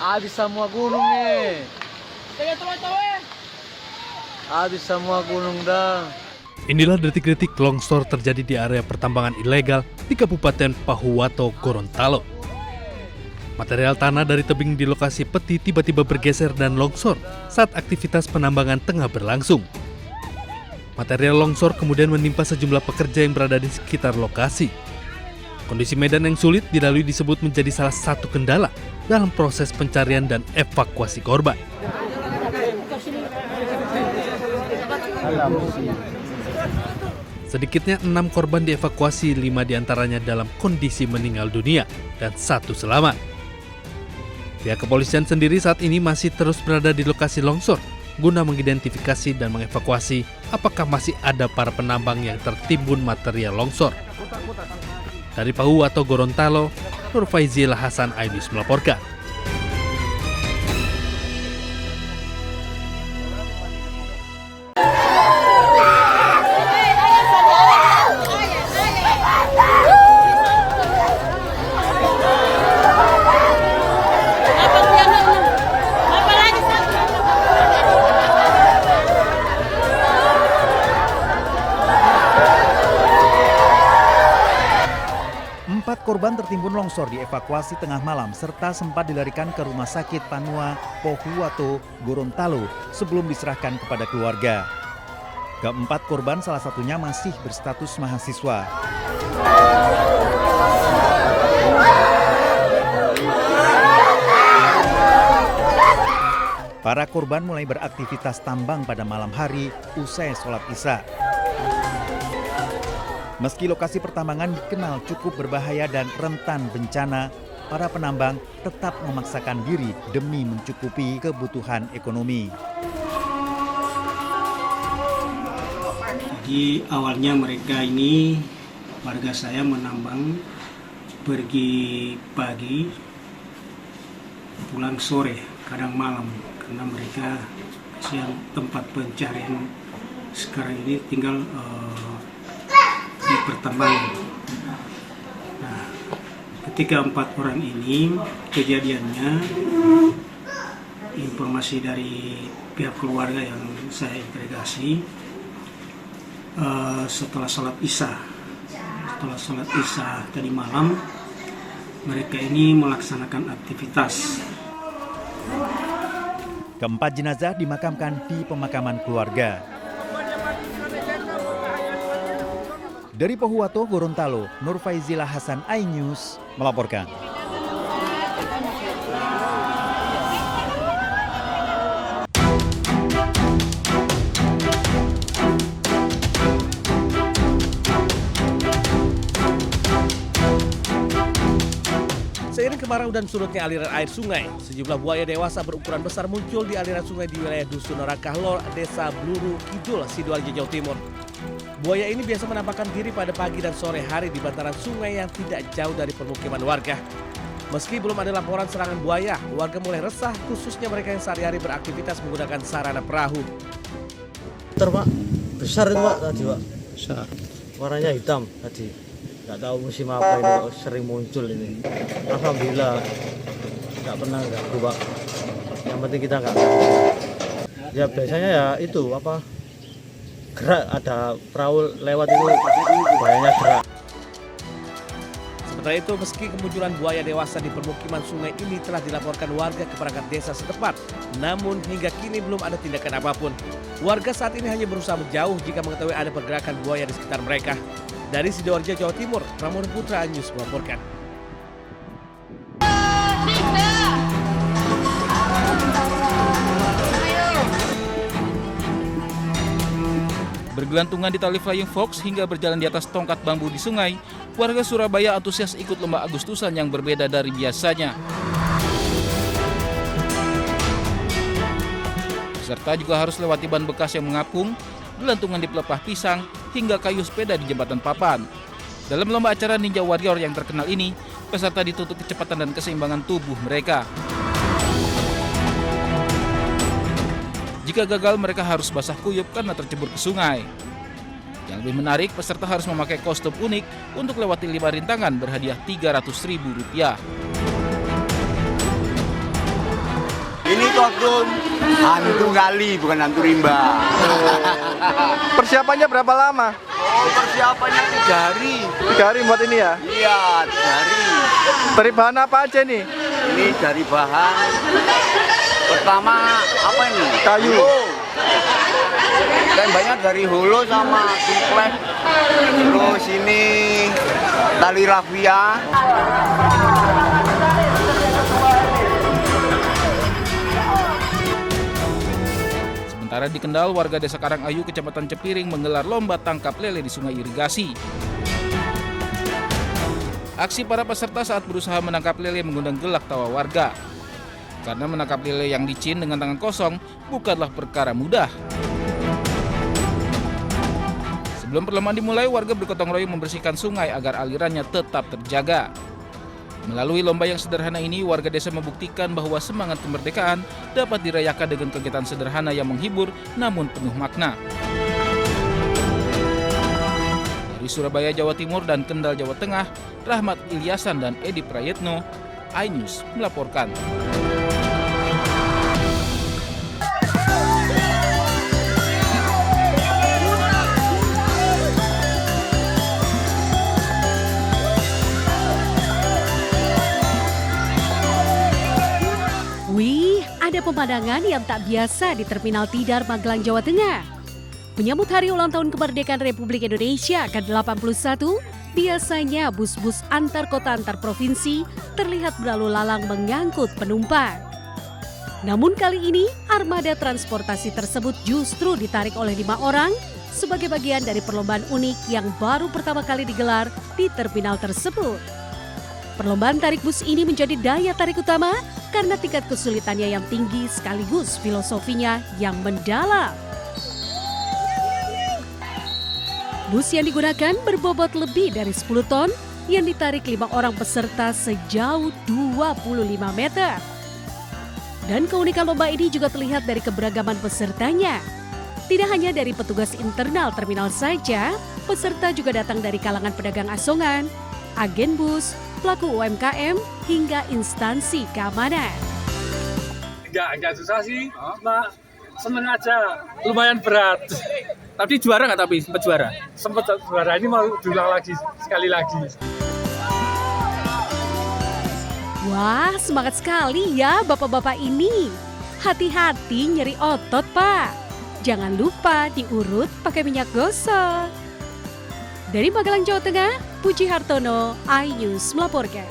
Habis semua gunung nih. Habis semua gunung dah. Inilah detik-detik longsor terjadi di area pertambangan ilegal di Kabupaten Pahuwato, Gorontalo. Material tanah dari tebing di lokasi peti tiba-tiba bergeser dan longsor saat aktivitas penambangan tengah berlangsung. Material longsor kemudian menimpa sejumlah pekerja yang berada di sekitar lokasi. Kondisi medan yang sulit dilalui disebut menjadi salah satu kendala dalam proses pencarian dan evakuasi korban. Sedikitnya 6 korban dievakuasi, 5 diantaranya dalam kondisi meninggal dunia dan 1 selamat. Pihak kepolisian sendiri saat ini masih terus berada di lokasi longsor guna mengidentifikasi dan mengevakuasi apakah masih ada para penambang yang tertimbun material longsor. Dari Pahuwato, Gorontalo, Nur Faizil Hasan Ainus melaporkan. Korban tertimbun longsor dievakuasi tengah malam serta sempat dilarikan ke Rumah Sakit Panua Pahuwato, Gorontalo sebelum diserahkan kepada keluarga. Keempat korban salah satunya masih berstatus mahasiswa. Para korban mulai beraktivitas tambang pada malam hari usai sholat Isya. Meski lokasi pertambangan dikenal cukup berbahaya dan rentan bencana, para penambang tetap memaksakan diri demi mencukupi kebutuhan ekonomi. Jadi awalnya mereka ini, warga saya menambang pergi pagi, pulang sore, kadang malam. Karena mereka kasihan tempat pencarian sekarang ini tinggal di pertambangan. Nah, ketika 4 orang ini kejadiannya, informasi dari pihak keluarga yang saya interogasi, setelah sholat Isya tadi malam, mereka ini melaksanakan aktivitas. Keempat jenazah dimakamkan di pemakaman keluarga. Dari Pahuwato, Gorontalo, Nur Faizil Hasan iNews melaporkan. Seiring kemarau dan surutnya aliran air sungai, sejumlah buaya dewasa berukuran besar muncul di aliran sungai di wilayah Dusun Rakahlor, Desa Bluru Kidul, Sidoarjo, Jawa Timur. Buaya ini biasa menampakkan diri pada pagi dan sore hari di bantaran sungai yang tidak jauh dari permukiman warga. Meski belum ada laporan serangan buaya, warga mulai resah, khususnya mereka yang sehari-hari beraktivitas menggunakan sarana perahu. Pak, besar itu Pak tadi Pak. Besar. Warnanya hitam tadi. Nggak tahu musim apa ini Pak, sering muncul ini. Alhamdulillah nggak pernah ganggu Pak. Yang penting kita nggak ganggu. Ya biasanya ya itu apa? Gerak, ada perahu lewat itu buayanya gerak. Sementara itu, meski kemunculan buaya dewasa di permukiman sungai ini telah dilaporkan warga ke perangkat desa setempat, namun hingga kini belum ada tindakan apapun. Warga saat ini hanya berusaha menjauh jika mengetahui ada pergerakan buaya di sekitar mereka. Dari Sidoarjo, Jawa Timur, Pramono Putra News melaporkan. Bergelantungan di tali flying fox hingga berjalan di atas tongkat bambu di sungai, warga Surabaya antusias ikut lomba Agustusan yang berbeda dari biasanya. Peserta juga harus lewati ban bekas yang mengapung, gelantungan di pelepah pisang, hingga kayu sepeda di jembatan papan. Dalam lomba acara Ninja Warrior yang terkenal ini, peserta dituntut kecepatan dan keseimbangan tubuh mereka. Jika gagal, mereka harus basah kuyup karena tercebur ke sungai. Di Yang lebih menarik, peserta harus memakai kostum unik untuk lewati 5 rintangan berhadiah Rp300.000. Ini kostum hantu kali, bukan hantu rimba. Persiapannya berapa lama? Oh, persiapannya 3 hari. 3 hari buat ini ya? Iya, 3 hari. Dari bahan apa aja nih? Ini dari bahan pertama apa ini? Kayu. Dan banyak dari holo sama suplex. Terus ini tali rafia. Sementara di Kendal, warga Desa Karangayu, Kecamatan Cepiring menggelar lomba tangkap lele di sungai irigasi. Aksi para peserta saat berusaha menangkap lele mengundang gelak tawa warga. Karena menangkap lele yang licin dengan tangan kosong bukanlah perkara mudah. Sebelum perlombaan dimulai, warga bergotong royong membersihkan sungai agar alirannya tetap terjaga. Melalui lomba yang sederhana ini, warga desa membuktikan bahwa semangat kemerdekaan dapat dirayakan dengan kegiatan sederhana yang menghibur namun penuh makna. Dari Surabaya, Jawa Timur dan Kendal, Jawa Tengah, Rahmat Ilyasan dan Edi Prayetno, iNews melaporkan. Wih, ada pemandangan yang tak biasa di Terminal Tidar, Magelang, Jawa Tengah. Menyambut hari ulang tahun kemerdekaan Republik Indonesia ke-81, biasanya bus-bus antar kota antar provinsi terlihat berlalu lalang mengangkut penumpang. Namun kali ini, armada transportasi tersebut justru ditarik oleh 5 orang sebagai bagian dari perlombaan unik yang baru pertama kali digelar di terminal tersebut. Perlombaan tarik bus ini menjadi daya tarik utama karena tingkat kesulitannya yang tinggi sekaligus filosofinya yang mendalam. Bus yang digunakan berbobot lebih dari 10 ton yang ditarik 5 orang peserta sejauh 25 meter. Dan keunikan lomba ini juga terlihat dari keberagaman pesertanya. Tidak hanya dari petugas internal terminal saja, peserta juga datang dari kalangan pedagang asongan, agen bus, pelaku UMKM, hingga instansi keamanan. Enggak susah sih, cuma seneng aja, lumayan berat. Tapi juara nggak tapi? Sempat juara? Sempat juara, ini mau diulang lagi, sekali lagi. Wah, semangat sekali ya bapak-bapak ini. Hati-hati nyeri otot, Pak. Jangan lupa diurut pakai minyak gosok. Dari Magelang, Jawa Tengah, Puji Hartono, iNews melaporkan.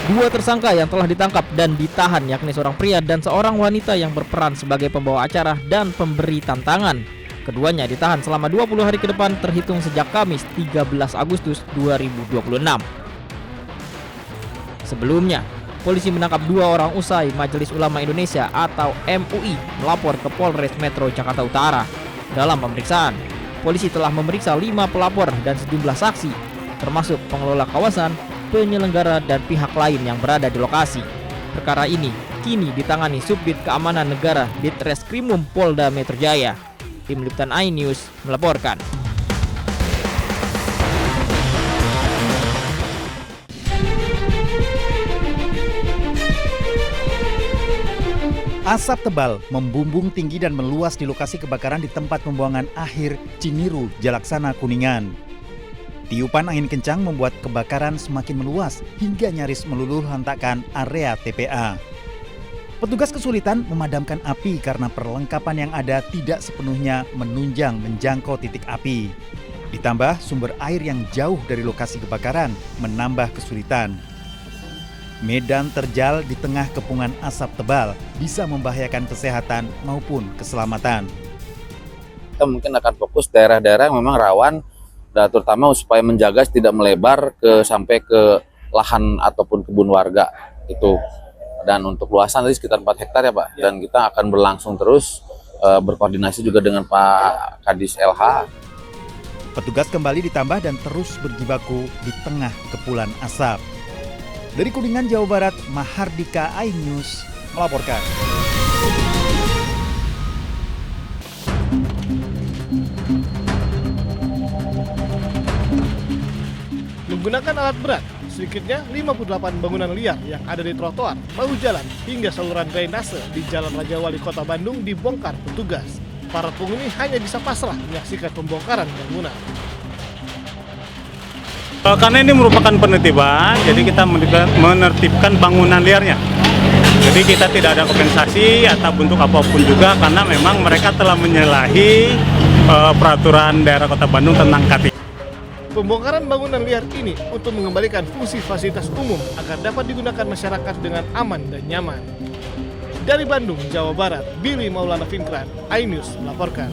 Dua tersangka yang telah ditangkap dan ditahan yakni seorang pria dan seorang wanita yang berperan sebagai pembawa acara dan pemberi tantangan. Keduanya ditahan selama 20 hari ke depan terhitung sejak Kamis 13 Agustus 2026. Sebelumnya, polisi menangkap 2 orang usai Majelis Ulama Indonesia atau MUI melapor ke Polres Metro Jakarta Utara. Dalam pemeriksaan, polisi telah memeriksa 5 pelapor dan sejumlah saksi, termasuk pengelola kawasan, penyelenggara dan pihak lain yang berada di lokasi. Perkara ini kini ditangani Subdit Keamanan Negara Ditreskrimum Polda Metro Jaya. Tim Liputan iNews melaporkan. Asap tebal membumbung tinggi dan meluas di lokasi kebakaran di tempat pembuangan akhir Ciniru, Jalaksana, Kuningan. Tiupan angin kencang membuat kebakaran semakin meluas hingga nyaris meluluh lantakkan area TPA. Petugas kesulitan memadamkan api karena perlengkapan yang ada tidak sepenuhnya menunjang menjangkau titik api. Ditambah sumber air yang jauh dari lokasi kebakaran menambah kesulitan. Medan terjal di tengah kepungan asap tebal bisa membahayakan kesehatan maupun keselamatan. Kita mungkin akan fokus daerah-daerah yang memang rawan, dan terutama supaya menjaga tidak melebar sampai ke lahan ataupun kebun warga itu. Dan untuk luasan tadi sekitar 4 hektar ya Pak. Dan kita akan berlangsung terus berkoordinasi juga dengan Pak Kadis LH. Petugas kembali ditambah dan terus berjibaku di tengah kepulan asap. Dari Kuningan, Jawa Barat, Mahardika, iNews melaporkan. Menggunakan alat berat, sedikitnya 58 bangunan liar yang ada di trotoar, bahu jalan, hingga saluran drainase di Jalan Raja Wali Kota Bandung dibongkar petugas. Para penghuni hanya bisa pasrah menyaksikan pembongkaran bangunan. Karena ini merupakan penertiban, jadi kita menertibkan bangunan liarnya. Jadi kita tidak ada kompensasi atau bentuk apapun juga, karena memang mereka telah menyalahi peraturan daerah Kota Bandung tentang KT. Pembongkaran bangunan liar ini untuk mengembalikan fungsi fasilitas umum agar dapat digunakan masyarakat dengan aman dan nyaman. Dari Bandung, Jawa Barat, Billy Maulana Finkran, iNews melaporkan.